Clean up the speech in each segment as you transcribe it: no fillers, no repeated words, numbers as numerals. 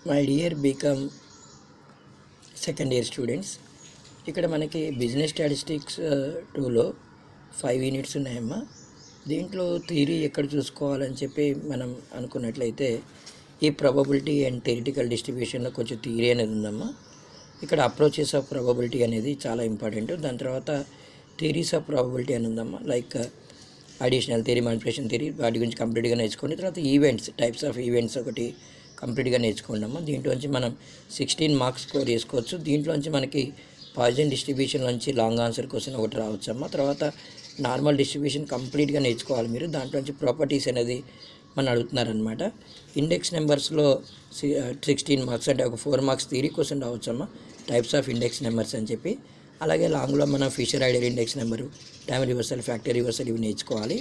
My dear BCom second year students, ఇక్కడ మనకి business statistics 2లో 5 యూనిట్స్ ఉన్నాయమ్మా. దీంట్లో థియరీ ఎక్కడ చూసుకోవాలని చెప్పి మనం అనుకున్నట్లయితే ఈ ప్రాబబిలిటీ అండ్ థియరిటికల్ డిస్ట్రిబ్యూషన్లో కొంచెం థియరీ అనేది ఉందమ్మా. ఇక్కడ అప్రోచెస్ ఆఫ్ ప్రాబబిలిటీ అనేది చాలా ఇంపార్టెంట్. దాని తర్వాత థియరీస్ ఆఫ్ ప్రాబబిలిటీ అని ఉందమ్మా. Like additional theory, manipulation theory, వాటి గురించి కంప్లీట్గా నేర్చుకోండి. తర్వాత ఈవెంట్స్, టైప్స్ ఆఫ్ ఈవెంట్స్ ఒకటి కంప్లీట్గా నేర్చుకోండి అమ్మా. దీంట్లోంచి మనం 16 మార్క్స్ స్కోర్ చేసుకోవచ్చు. దీంట్లోంచి మనకి పాయిజన్ డిస్ట్రిబ్యూషన్ నుంచి లాంగ్ ఆన్సర్ క్వశ్చన్ ఒకటి రావచ్చు అమ్మ. తర్వాత నార్మల్ డిస్ట్రిబ్యూషన్ కంప్లీట్గా నేర్చుకోవాలి మీరు. దాంట్లోంచి ప్రాపర్టీస్ అనేది మనం అడుగుతున్నారనమాట. ఇండెక్స్ నెంబర్స్లో 16 మార్క్స్ అంటే ఒక 4 మార్క్స్ థియరీ క్వశ్చన్ రావచ్చు అమ్మ, టైప్స్ ఆఫ్ ఇండెక్స్ నెంబర్స్ అని చెప్పి. అలాగే లాంగ్లో మనం fissure ideal index number, time reversal, factor reversal ఇవి నేర్చుకోవాలి.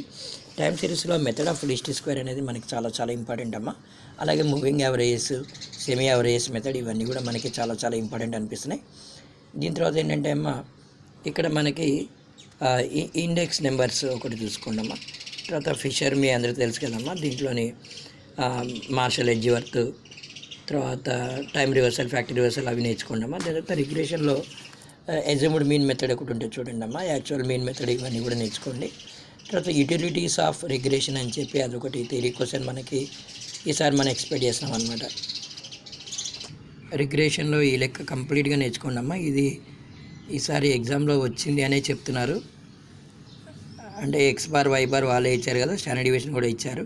టైమ్ సిరీస్లో మెథడ్ ఆఫ్ లీస్ట్ స్క్వేర్ అనేది మనకి చాలా చాలా ఇంపార్టెంట్ అమ్మ. అలాగే moving averages, semi averages method ఇవన్నీ కూడా మనకి చాలా చాలా ఇంపార్టెంట్ అనిపిస్తున్నాయి. దీని తర్వాత ఏంటంటే అమ్మ, ఇక్కడ మనకి ఇండెక్స్ నెంబర్స్ ఒకటి చూసుకోండి అమ్మ. తర్వాత ఫిషర్ మీ అందరికీ తెలుసు కదమ్మా. దీంట్లోని మార్షల్ ఎడ్జ్వర్త్, తర్వాత టైమ్ రివర్సల్, ఫ్యాక్టర్ రివర్సల్ అవి నేర్చుకోండి అమ్మ. దాని తర్వాత రిగ్రెషన్లో అజ్యూమ్డ్ మీన్ మెథడ్ ఒకటి ఉంటుంది చూడండి అమ్మ, యాక్చువల్ మీన్ మెథడ్ ఇవన్నీ కూడా నేర్చుకోండి. తర్వాత యూటిలిటీస్ ఆఫ్ రిగ్రెషన్ అని చెప్పి అదొకటి థియరీ క్వశ్చన్ మనకి ఈసారి మనం ఎక్స్పెక్ట్ చేస్తాం అనమాట. రిగ్రెషన్లో ఈ లెక్క కంప్లీట్గా నేర్చుకోండి అమ్మ. ఇది ఈసారి ఎగ్జామ్లో వచ్చింది అనే చెప్తున్నారు. అంటే ఎక్స్ బార్ వై బార్ వాళ్ళే ఇచ్చారు కదా, స్టాండర్డ్ డివిజన్ కూడా ఇచ్చారు.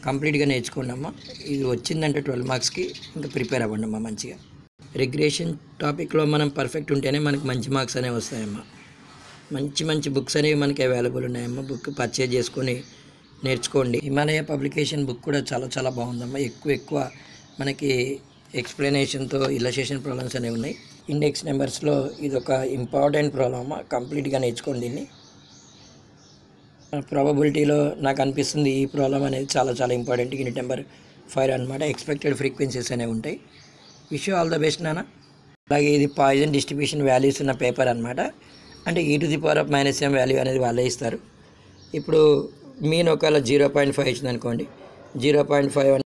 కంప్లీట్గా నేర్చుకోండి అమ్మ. ఇది వచ్చిందంటే 12 మార్క్స్కి ఇంకా ప్రిపేర్ అవ్వండి అమ్మ మంచిగా. రిగ్రెషన్ టాపిక్లో మనం పర్ఫెక్ట్ ఉంటేనే మనకి మంచి మార్క్స్ అనేవి వస్తాయమ్మా. మంచి మంచి బుక్స్ అనేవి మనకి అవైలబుల్ ఉన్నాయమ్మా. బుక్ పర్చేజ్ చేసుకొని నేర్చుకోండి. హిమాలయ పబ్లికేషన్ బుక్ కూడా చాలా చాలా బాగుందమ్మా. ఎక్కువ మనకి ఎక్స్ప్లెనేషన్తో ఇల్లస్ట్రేషన్ ప్రాబ్లమ్స్ అనేవి ఉన్నాయి. ఇండెక్స్ నెంబర్స్లో ఇది ఒక ఇంపార్టెంట్ ప్రాబ్లమ్ అమ్మా. కంప్లీట్గా నేర్చుకోండి దీన్ని. ప్రాబబిలిటీలో నాకు అనిపిస్తుంది ఈ ప్రాబ్లం అనేది చాలా చాలా ఇంపార్టెంట్. యూనిట్ నెంబర్ 5 అనమాట. ఎక్స్పెక్టెడ్ ఫ్రీక్వెన్సీస్ అనేవి ఉంటాయి. Wish you all the best నాన్న. అలాగే ఇది పాయిజన్ డిస్ట్రిబ్యూషన్ వాల్యూస్ ఉన్న పేపర్ అనమాట. అంటే e⁻⁻m వాల్యూ అనేది వాళ్ళే ఇస్తారు. ఇప్పుడు మీన్ ఒకవేళ 0.5 ఇచ్చింది అనుకోండి, 0.5